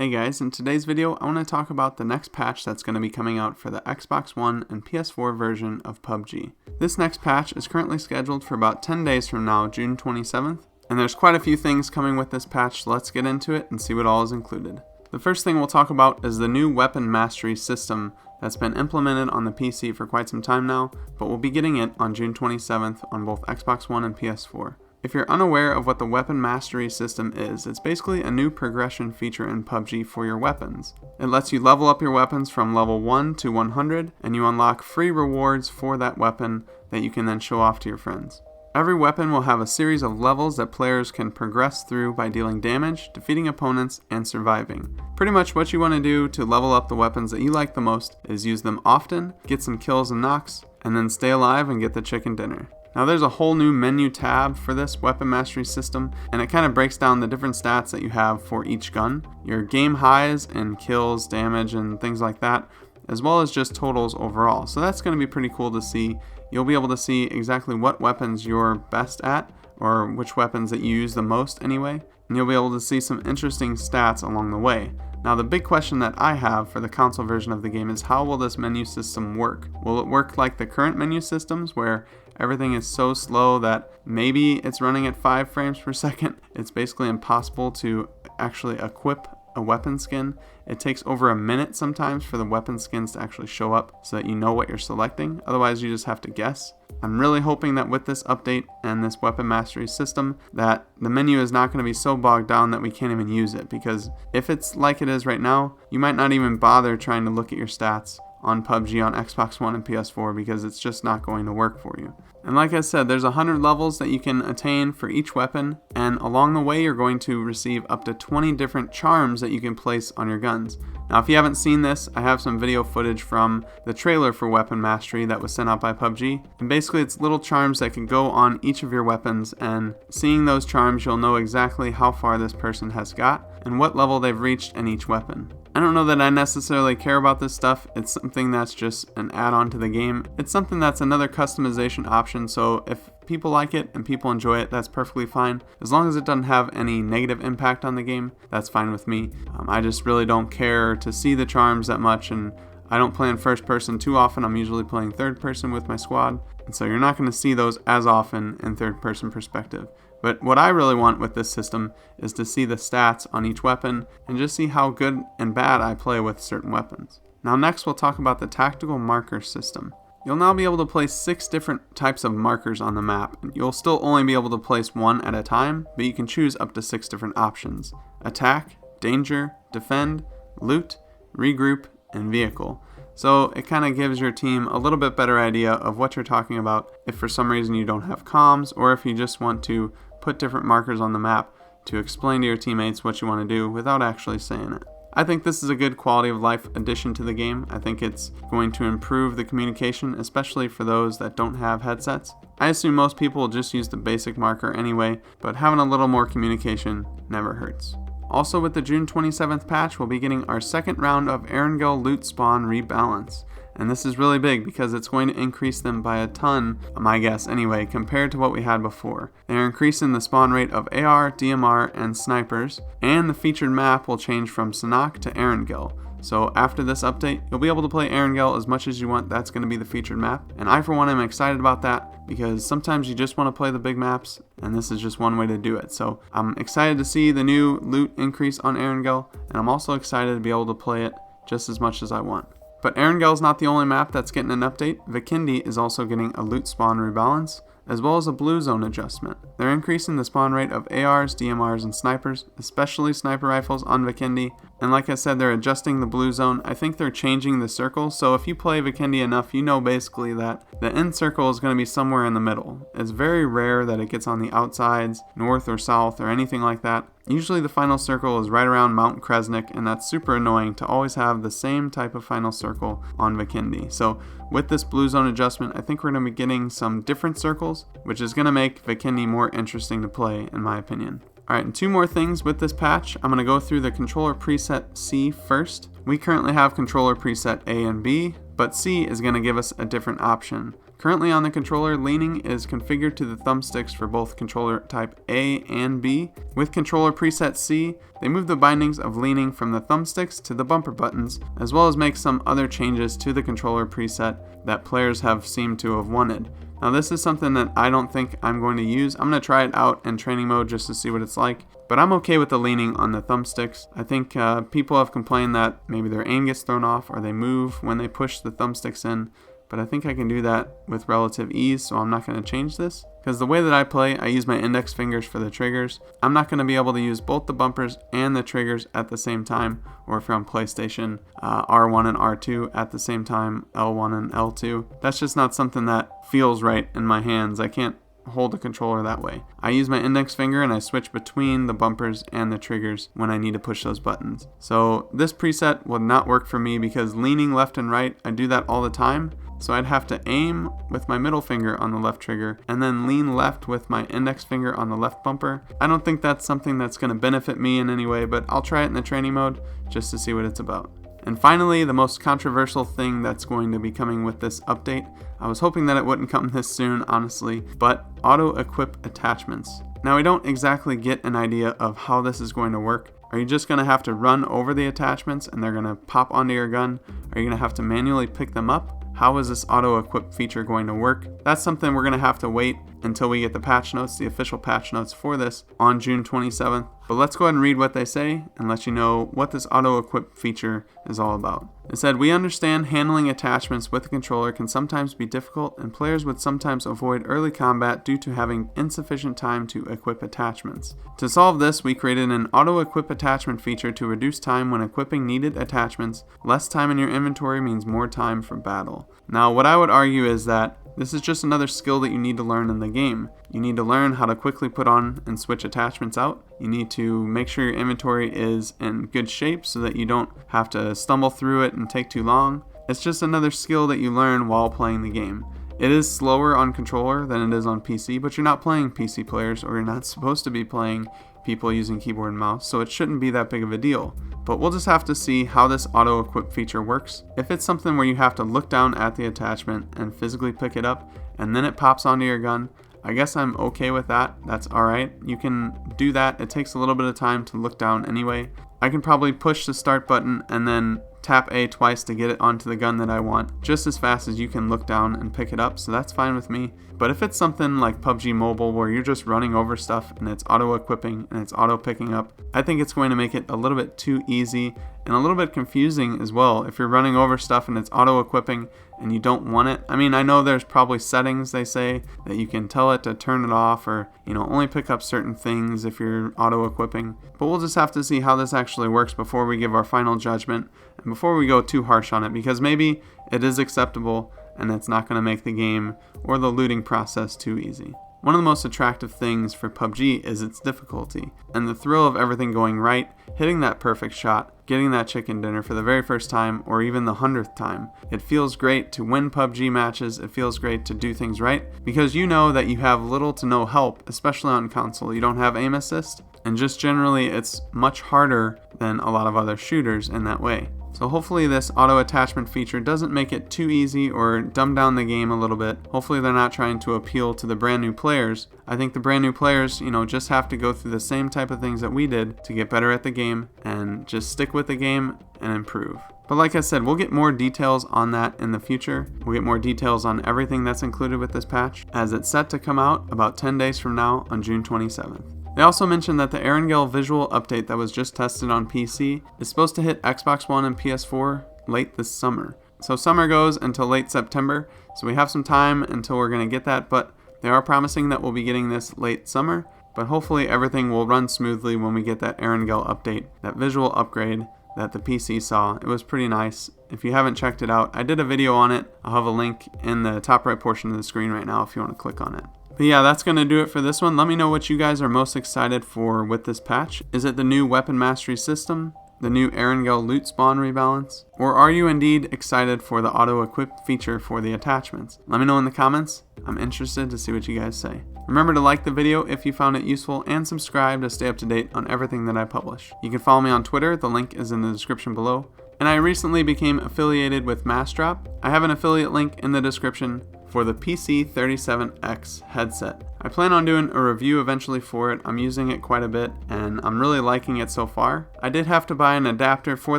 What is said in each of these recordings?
Hey guys, in today's video I want to talk about the next patch that's going to be coming out for the Xbox One and PS4 version of PUBG. This next patch is currently scheduled for about 10 days from now, June 27th, and there's quite a few things coming with this patch, so let's get into it and see what all is included. The first thing we'll talk about is the new weapon mastery system that's been implemented on the PC for quite some time now, but we'll be getting it on June 27th on both Xbox One and PS4. If you're unaware of what the weapon mastery system is, it's basically a new progression feature in PUBG for your weapons. It lets you level up your weapons from level 1 to 100, and you unlock free rewards for that weapon that you can then show off to your friends. Every weapon will have a series of levels that players can progress through by dealing damage, defeating opponents, and surviving. Pretty much what you want to do to level up the weapons that you like the most is use them often, get some kills and knocks, and then stay alive and get the chicken dinner. Now there's a whole new menu tab for this weapon mastery system, and it kind of breaks down the different stats that you have for each gun, your game highs and kills, damage, and things like that, as well as just totals overall. So that's going to be pretty cool to see. You'll be able to see exactly what weapons you're best at, or which weapons that you use the most anyway, and you'll be able to see some interesting stats along the way. Now the big question that I have for the console version of the game is, how will this menu system work? Will it work like the current menu systems where everything is so slow that maybe it's running at 5 frames per second? It's basically impossible to actually equip a weapon skin. It takes over a minute sometimes for the weapon skins to actually show up so that you know what you're selecting. Otherwise you just have to guess. I'm really hoping that with this update and this weapon mastery system that the menu is not going to be so bogged down that we can't even use it, because if it's like it is right now, you might not even bother trying to look at your stats on PUBG on Xbox One and PS4 because it's just not going to work for you. And like I said, there's 100 levels that you can attain for each weapon, and along the way you're going to receive up to 20 different charms that you can place on your guns. Now if you haven't seen this, I have some video footage from the trailer for Weapon Mastery that was sent out by PUBG, and basically it's little charms that can go on each of your weapons, and seeing those charms you'll know exactly how far this person has got and what level they've reached in each weapon. I don't know that I necessarily care about this stuff. It's something that's just an add-on to the game. It's something that's another customization option, so if people like it and people enjoy it, that's perfectly fine. As long as it doesn't have any negative impact on the game, that's fine with me. I just really don't care to see the charms that much, and I don't play in first person too often. I'm usually playing third person with my squad, and so you're not going to see those as often in third person perspective. But what I really want with this system is to see the stats on each weapon and just see how good and bad I play with certain weapons. Now next we'll talk about the tactical marker system. You'll now be able to place 6 different types of markers on the map. You'll still only be able to place one at a time, but you can choose up to 6 different options: attack, danger, defend, loot, regroup, and vehicle. So it kind of gives your team a little bit better idea of what you're talking about if for some reason you don't have comms, or if you just want to put different markers on the map to explain to your teammates what you want to do without actually saying it. I think this is a good quality of life addition to the game. I think it's going to improve the communication, especially for those that don't have headsets. I assume most people will just use the basic marker anyway, but having a little more communication never hurts. Also with the June 27th patch, we'll be getting our second round of Erangel loot spawn rebalance. And this is really big because it's going to increase them by a ton, my guess anyway, compared to what we had before. They're increasing the spawn rate of AR, DMR, and snipers, and the featured map will change from Sanhok to Erangel. So after this update, you'll be able to play Erangel as much as you want. That's going to be the featured map, and I for one am excited about that because sometimes you just want to play the big maps, and this is just one way to do it. So I'm excited to see the new loot increase on Erangel, and I'm also excited to be able to play it just as much as I want. But Erangel is not the only map that's getting an update. Vikendi is also getting a loot spawn rebalance, as well as a blue zone adjustment. They're increasing the spawn rate of ARs, DMRs, and snipers, especially sniper rifles on Vikendi. And like I said, they're adjusting the blue zone. I think they're changing the circle, so if you play Vikendi enough, you know basically that the end circle is going to be somewhere in the middle. It's very rare that it gets on the outsides, north or south, or anything like that. Usually the final circle is right around Mount Kresnik, and that's super annoying to always have the same type of final circle on Vikendi. So with this blue zone adjustment, I think we're going to be getting some different circles, which is going to make Vikendi more interesting to play, in my opinion. Alright, and 2 more things with this patch. I'm going to go through the controller preset C first. We currently have controller preset A and B, but C is going to give us a different option. Currently on the controller, leaning is configured to the thumbsticks for both controller type A and B. With controller preset C, they move the bindings of leaning from the thumbsticks to the bumper buttons, as well as make some other changes to the controller preset that players have seemed to have wanted. Now this is something that I don't think I'm going to use. I'm going to try it out in training mode just to see what it's like, but I'm okay with the leaning on the thumbsticks. I think people have complained that maybe their aim gets thrown off or they move when they push the thumbsticks in, but I think I can do that with relative ease, so I'm not going to change this. Because the way that I play, I use my index fingers for the triggers. I'm not going to be able to use both the bumpers and the triggers at the same time, or if you're on PlayStation, R1 and R2 at the same time, L1 and L2. That's just not something that feels right in my hands. I can't hold a controller that way. I use my index finger and I switch between the bumpers and the triggers when I need to push those buttons. So this preset would not work for me because leaning left and right, I do that all the time. So I'd have to aim with my middle finger on the left trigger and then lean left with my index finger on the left bumper. I don't think that's something that's going to benefit me in any way, but I'll try it in the training mode just to see what it's about. And finally, the most controversial thing that's going to be coming with this update. I was hoping that it wouldn't come this soon, honestly, but auto-equip attachments. Now we don't exactly get an idea of how this is going to work. Are you just going to have to run over the attachments and they're going to pop onto your gun? Are you going to have to manually pick them up? How is this auto-equip feature going to work? That's something we're going to have to wait until we get the patch notes, the official patch notes for this on June 27th. But let's go ahead and read what they say and let you know what this auto-equip feature is all about. It said, "We understand handling attachments with the controller can sometimes be difficult and players would sometimes avoid early combat due to having insufficient time to equip attachments. To solve this, we created an auto-equip attachment feature to reduce time when equipping needed attachments. Less time in your inventory means more time for battle." Now, what I would argue is that this is just another skill that you need to learn in the game. You need to learn how to quickly put on and switch attachments out. You need to make sure your inventory is in good shape so that you don't have to stumble through it and take too long. It's just another skill that you learn while playing the game. It is slower on controller than it is on PC, but you're not playing PC players, or you're not supposed to be playing people using keyboard and mouse, so it shouldn't be that big of a deal. But we'll just have to see how this auto-equip feature works. If it's something where you have to look down at the attachment and physically pick it up, and then it pops onto your gun, I guess I'm okay with that. That's alright. You can do that. It takes a little bit of time to look down anyway. I can probably push the start button and then tap A twice to get it onto the gun that I want, just as fast as you can look down and pick it up, so that's fine with me. But if it's something like PUBG Mobile where you're just running over stuff and it's auto-equipping and it's auto-picking up, I think it's going to make it a little bit too easy and a little bit confusing as well. If you're running over stuff and it's auto-equipping and you don't want it, I mean, I know there's probably settings, they say, that you can tell it to turn it off or, only pick up certain things if you're auto-equipping. But we'll just have to see how this actually works before we give our final judgment and before we go too harsh on it, because maybe it is acceptable and it's not going to make the game or the looting process too easy. One of the most attractive things for PUBG is its difficulty, and the thrill of everything going right, hitting that perfect shot, getting that chicken dinner for the very first time, or even the 100th time. It feels great to win PUBG matches, it feels great to do things right, because you know that you have little to no help, especially on console. You don't have aim assist, and just generally it's much harder than a lot of other shooters in that way. So hopefully this auto attachment feature doesn't make it too easy or dumb down the game a little bit. Hopefully they're not trying to appeal to the brand new players. I think the brand new players, just have to go through the same type of things that we did to get better at the game and just stick with the game and improve. But like I said, we'll get more details on that in the future. We'll get more details on everything that's included with this patch, as it's set to come out about 10 days from now on June 27th. They also mentioned that the Erangel visual update that was just tested on PC is supposed to hit Xbox One and PS4 late this summer. So summer goes until late September, so we have some time until we're going to get that, but they are promising that we'll be getting this late summer, but hopefully everything will run smoothly when we get that Erangel update, that visual upgrade that the PC saw. It was pretty nice. If you haven't checked it out, I did a video on it. I'll have a link in the top right portion of the screen right now if you want to click on it. But yeah, that's going to do it for this one. Let me know what you guys are most excited for with this patch. Is it the new weapon mastery system? The new Erangel loot spawn rebalance? Or are you indeed excited for the auto-equip feature for the attachments? Let me know in the comments. I'm interested to see what you guys say. Remember to like the video if you found it useful and subscribe to stay up to date on everything that I publish. You can follow me on Twitter, the link is in the description below. And I recently became affiliated with Massdrop. I have an affiliate link in the description. for the PC37X headset. I plan on doing a review eventually for it. I'm using it quite a bit and I'm really liking it so far. I did have to buy an adapter for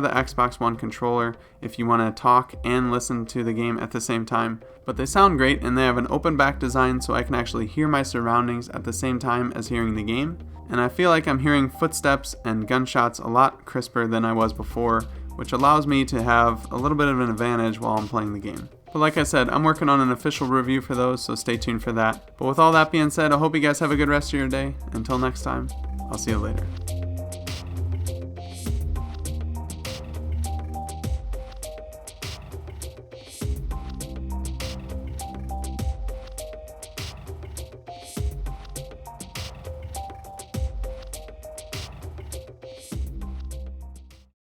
the Xbox One controller if you want to talk and listen to the game at the same time, but they sound great and they have an open back design so I can actually hear my surroundings at the same time as hearing the game, and I feel like I'm hearing footsteps and gunshots a lot crisper than I was before, which allows me to have a little bit of an advantage while I'm playing the game. But like I said, I'm working on an official review for those, so stay tuned for that. But with all that being said, I hope you guys have a good rest of your day. Until next time, I'll see you later.